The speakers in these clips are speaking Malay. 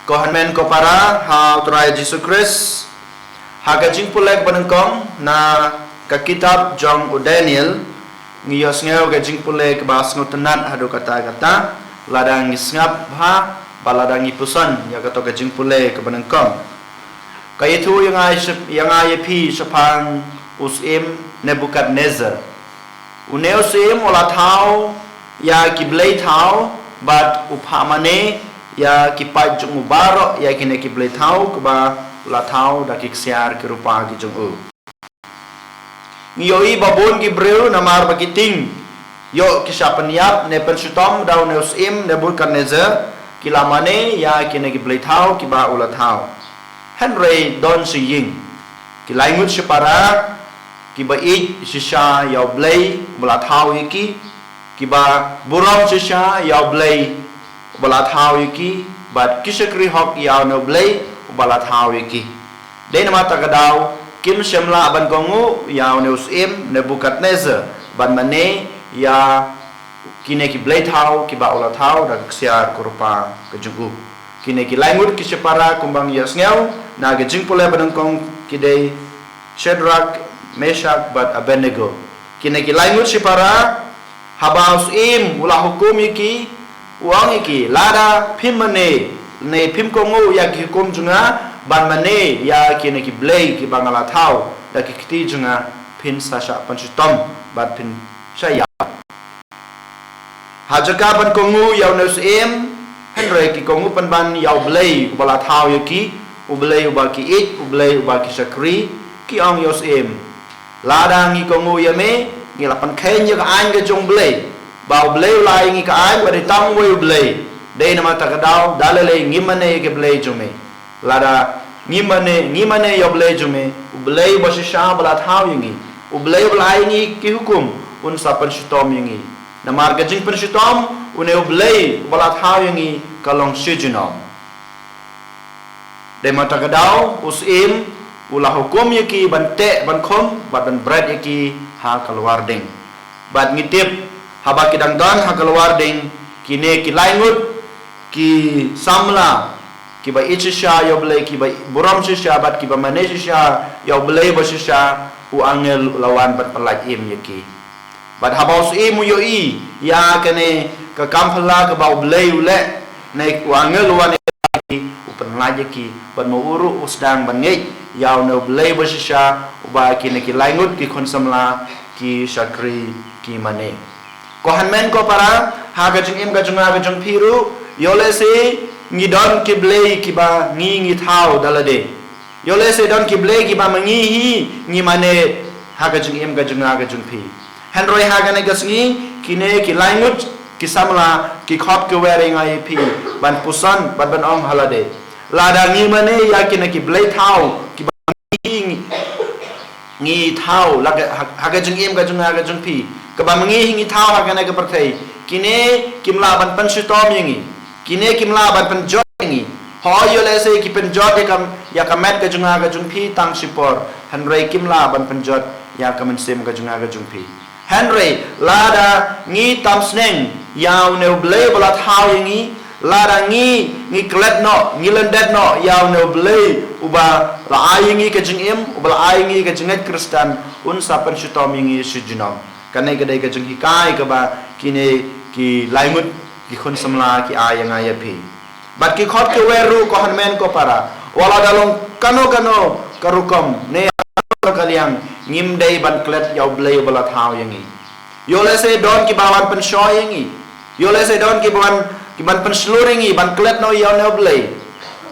Kohan men ko para ha try Jesus Christ ha ka jing pulek banengkong na ka kitab John o Daniel ngiyos ngeo ka jing pulek bas ngotenat hadu kata-kata ladang ngisngap ha baladang ipusan ya kato ka jing pulek banengkong kaya itu yang ay pi sepang usim Nebukadnezar usim ola tau ya kiblay tau bat upamane ya kipat jung mubarok ya kine kiblay tau keba la tau da kiksiar kirupa ki jung u ngiyoi babon gibreu namar bagiting yo kisapanyap ne pensutom daw ne usim Nebukadnezar kilamane ya kine kiblay tau kiba ula tau Henry don siying kilay ngut separa kiba ik sisya yaw blay ula tau iki kiba buram sisya yaw blay balat hau iki bat kisakri hok yaw no blay balat hau iki de nama takadaw kim semla aban kongu yaw ne usim Nebukadnezar ban mane ya kine ki blay hau kiba ulat hau da ksiar kurupa kejugu kine ki laimut kisepara kumbang yasngeu na gejing pule banengkong kide Shadrach Meshach bat Abednego kine ki laimut separa habaus im ulah hukum iki uang iki lada pimane ne pim kongu ya ki hukum junga ban mane ya kine ki blay ki bangala thau da ki kiti junga pin sasha panchutom bat pin saya hajaka ban kongu ya neus em henry ki kongu pan ban ya blay bala thau yaki ublay ubaki it ublay ubaki sakri ki ong yos em lada ngi kongu ya me ngi lapan khen ya an ga jong blay bau blay lai ngi ka ai wa de tang we blay de nama takadaw dalale ngimane ke blay jume lada ngimane yo blay jume blay basisha balat haw yingi blay blay ngi ki hukum un sapan shitom yingi namar ga jing pen shitom une blay balat haw yingi kalong sijinom de mata takadaw usim ulah hukum yiki bante ban khom ban bread yiki ha kalwar ding bad ngitip haba kidang dan ha keluar ding kine ki laingut ki samla ki ba ichisha yo blay ki ba buram shisha bat ki ba maneshisha yo blay bashisha u angel lawan bat palak im yaki bat haba us im yo I ya kane ka kamphala ka ba blay ule ne u angel lawan ki u penlaj ki ban mo uru usdang ban ngej yaw no blay bashisha u ba kine ki laingut ki konsamla ki shakri ki mane Kohan men ko para ha ga jing im ga jung piru yole se ngidon ki blay ki ba ngi thau dalade yole se don ki blay ki ba mangi hi ngi mane ha ga jing im ga jung pi henroy ha ga ne ga sngi kine ki laingut ki samla ki khop ke wering ai pi ban pusan ban ong halade lada ngi mane ya kine ki blay thau ki ba ngi thau la ha ga jing im ga jung pi keba mengi hingi thau hakana ke perthai kine kimla ban pansutom yangi kine kimla ban penjot yangi ho yo le se ki penjot ya kamet ke junga ga jungpi tang sipor henry kimla ban penjot ya kamen sem ga junga ga jungpi henry lada ngi tam sneng yaw ne blay bala thau yangi lada ngi klet no ngi lendet no yaw ne blay uba la ayingi ke jungim uba la ayingi ke junget kristan un sa pansutom yangi sujinom kanai kadai ka jung hikai ka ba kine ki laimut ki khon samla ki ayang aya phi bat ki khot ke weru ko hanmen ko para wala dalong kano karukom ne kaliang ngim dei ban klet yaw blay bala thau yangi yole se don ki bawan pen shoy yangi yole se don ki ban pen sluringi ban klet no yaw no blay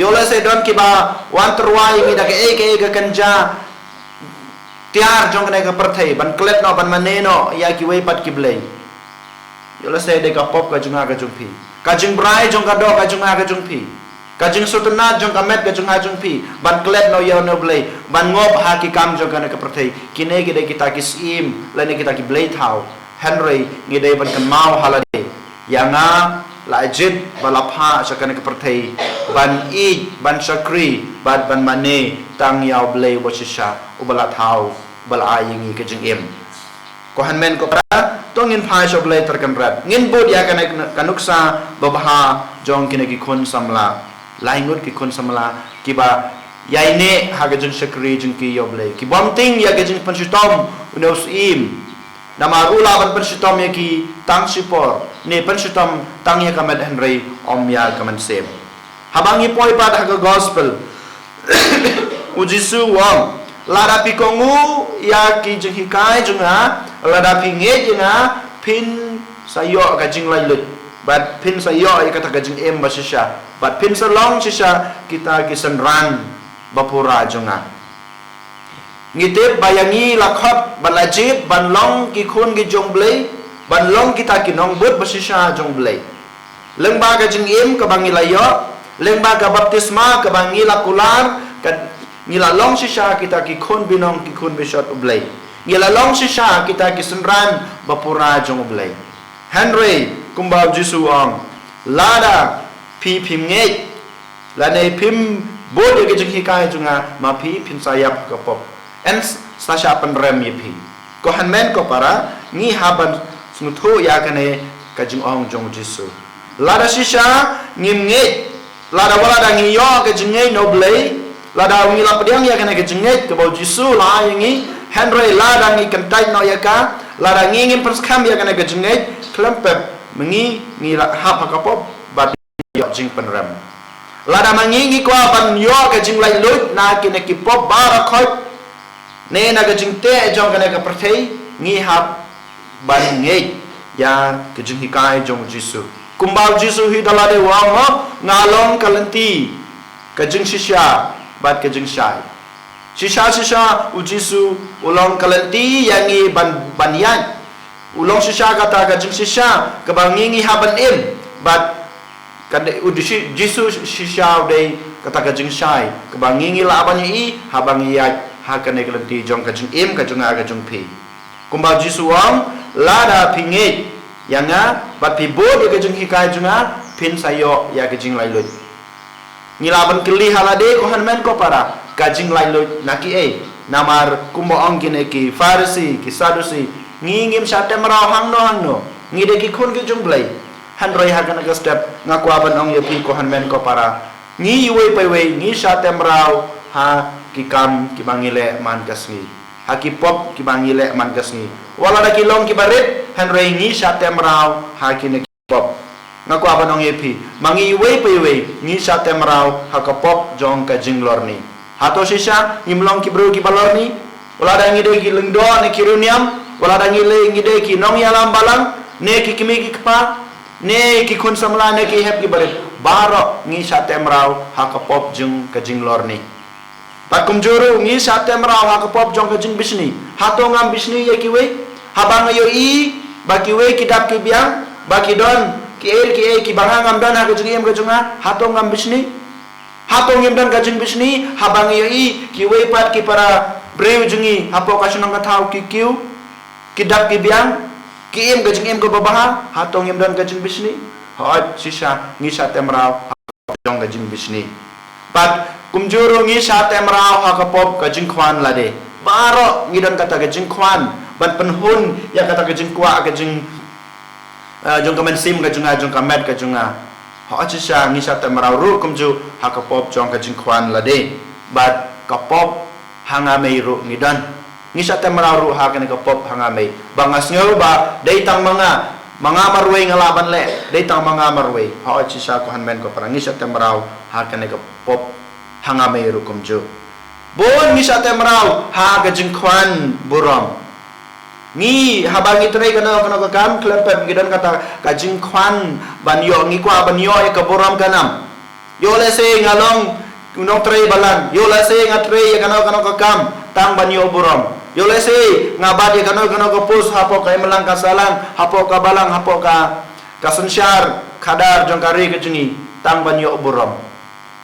yole se don ki ba wan terwai yangi da ke kanja tiar jong kena ke perthai ban klet no ban maneno ya ki wei pat ki blay yola se de ka pop ka junga ka jungpi ka jing brai jong ka do ka junga ka jungpi ka jing sutna jong ka met ka junga jungpi ban klet no yo no blay ban ngop ha ki kam jong kena ke perthai kine ki de kita ki sim lene kita ki blay thau henry ngi de ban kan mau halade yanga la jid balapha sa kena ke perthai ban I ban sakri ban mane tang yaw blay bosisha ubala thau bal ayingi ke jing em ko hanmen ko para to ngin phai sob le terkan rat ngin bod ya kanuksa babha jong kine ki khon samla laingut ki kon samala kiba yaine haga jung shakri jung ki yoble ki bomting ya ga jung panshitom unos im nama rula ban panshitom ya ki tang sipor ne panshitom tang ya kamat henry om ya kaman sem habangi poi pat haga gospel ujisu wong lada pikongu ya ki jung hikai junga lada pinge junga pin sayo ga jung lailut bat pin sayo ya kata ga jung em basisha bat pin salong sisa kita kisan ran bapura junga ngitip bayangi lakhot balajib banlong ki khun ki jongblei banlong kita ki nong but basisha jongblei lengba ka jing im ka bangi layo lengba ka baptisma ka bangi lakular ka ngila long sisa kita ki khun binong ki khun bisot ublei ngila long sisa kita ki sunran bapura jongblei Henry kumbau jisu ong lada pi pim nge lane pim bod ke jing hikai junga ma pi pin sayap ko pop en sasha pen rem ye pi ko han men ko para ni haban smutho ya kane ka jing ong jong jisu lada shisha ngim nge lada wala da ngi yo ke jing nge noble lada ngi la pediang ya kane ke jing nge ko bau jisu la yangi Henry lada ngi kentai no ya ka lada ngi ngim pers kham ya kane ke jing nge klempep mengi ngi la hap ka pop bat yo jing pen rem lada mangingi kwa ban yo ka jing lai lut na ki ne ki pop bara khoi ne na ka jing te jong ka ne ka prathei ngi hap ban nge ya ka jing hi kai jong jisu kumbau jisu hi dala de wa mo ngalong kalanti ka jing shisha bat ka jing shai shisha u jisu ulong kalanti yangi ban yan ulong shisha kata ka jing shisha ka bangingi haban im bat kande udisi jisu shisha dei kata ka jing shai ka bangingi la abani I habangi ya ha kane kelenti jong ka jing im ka jong aga jong pi kumba jisu wang lada pinge yanga bat pi bod ka jing hikai junga pin sayo ya ka jing lailut ngilaban keli halade ko hanmen ko para ka jing lailut naki namar kumbo ongkine ki farisi ki sadusi ngingim sate marau hangno ngide ki khun ki jong blai Henry hagan aga step ngaku aban ong yepi ko hanmen ko para ngi yuwe pewe ngi sate marau ha ki kam ki bangile man kasni ha ki pop ki bangile man kasni wala da ki long ki barit Henry ngi sate marau ha ki ne pop ngaku aban ong yepi mangi yuwe pewe ngi sate marau ha ka pop jong ka jinglor ni hato sisa ngimlong ki bro ki balor ni wala da ngi de ki lengdo ne ki runiam wala da ngi de ki nong yalam balang ne ki kimi ki kpa ne ki kun samla ne ki hep ki barit baro ngi sate mrau ha ka pop jung ka jing lor ni pakum juru ngi sate mrau ha ka pop jong ka jing bisni ha to ngam bisni ye ki we ha bang yo I ba ki we ki dap ki biang ba ki don ki ki bang ngam don ha ka jing em ka junga ha to ngam bisni ha to ngim don ka jing bisni ha bang yo I ki we pat ki para breu jungi ha po ka sunong ka thau ki kiu ki dap ki biang ki em gajing em ko babaha hatong em dan gajing bisni hot sisa ngi sate mrau jong gajing bisni pat kumjuru ngi sate mrau ha ka pop gajing khwan lade baro ngi dan kata gajing khwan ban penhun ya kata gajing kwa gajing jong kamen sim gajunga jong kamet gajunga hot sisa ngi sate mrau ru kumju ha ka pop jong gajing khwan lade bat ka pop hanga meiru ngi dan ngisa temraru ha kene ka pop hanga mai bangas ngeu ba dei tang manga marwei ngalaban le dei tang manga marwei ha chi sa ko han men ko para ngisa temrau ha kene ka pop hanga mai ru kumju bon ngisa temrau ha ga jing khwan burom ngi habangi tre kana ka kam klepet gidan kata ka jing khwan ban yo ngi kwa ban yo ka burom kanam yo le se ngalong unong tre balan yo le se ngatre kana ka kam tang ban yo burom yo lesi ngabadi kano ko pus hapo ka melang kasalang hapo ka balang hapo ka kasensyar kadar jongkari ke jengi tang banyo burom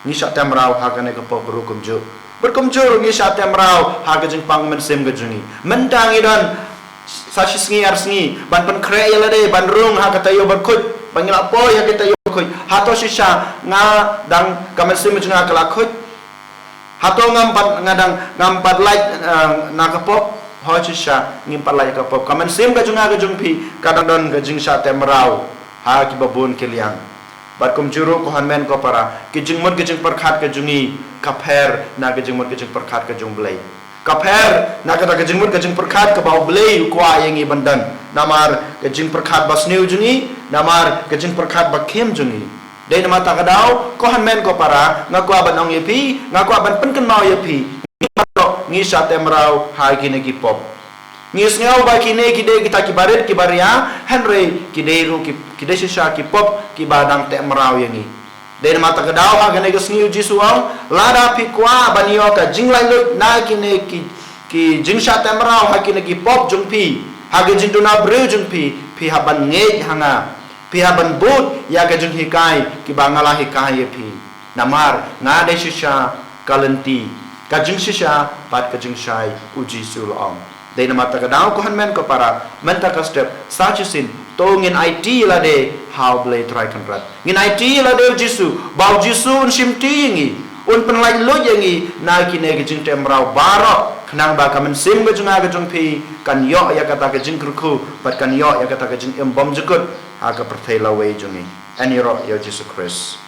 ni sat temrau ha kane ko buru kumju berkumjur ni sat temrau ha ke jeng pang men sem ke jengi mendang idon sashi sngi arsngi ban pen kre yelade ban rung ha kata yo berkut bangila po ya kita yo kut hato sisa nga dang kamen sem jenga kala kut hato ngampat light nakapop hochisha ngimpat light kapop kamen sim ka junga ka jungpi kadang don ka jing sa temrau ha ki babun kiliang bat kum juru ko han men ko para ki jing mot ki jing perkhat ke jungi kaper na ke jing mot ki jing perkhat ke jung blai kaper na ka jing mot ke jing perkhat ke bau blai kwa yang i bandan namar ke jing perkhat bas new jungi namar ke jing perkhat ba khem jungi dei nama ta kadau ko han men ko para ngakwa ban ong yepi ngakwa ban pen ken mau yepi ngi sa temrau hai ki ne ki pop ngis ngau ba ki ne ki de kita ki barit ki baria henry ki de ru ki de sha ki pop ki badang temrau yangi de nama ta kadau ha gane gas ngi jisu ang lada pi kwa banio ka jinglai lut na ki ne ki jing sha temrau ha ki ne ki pop jung pi ha ge jin duna breu jung pi ha ban nge hanga pi ha ban but ya ka jung hikai ki bangala hikai ye pi namar nga de sha kalanti kajing shisha pat kajing shai uji sul om de nama ta kadau ko han men ko para menta ka step sachisin to ngin IT la de how blay try kan rat ngin IT la de jisu bau jisu un simti ngi un penlai lo yangi na ki ne kajing temrau baro khnang ba kamen sim ga junga ga jung pi kan yo ya kata kajing kruku pat kan yo ya kata kajing bom jukut ha ka perthai la we jungi ani ro yo jisu Christ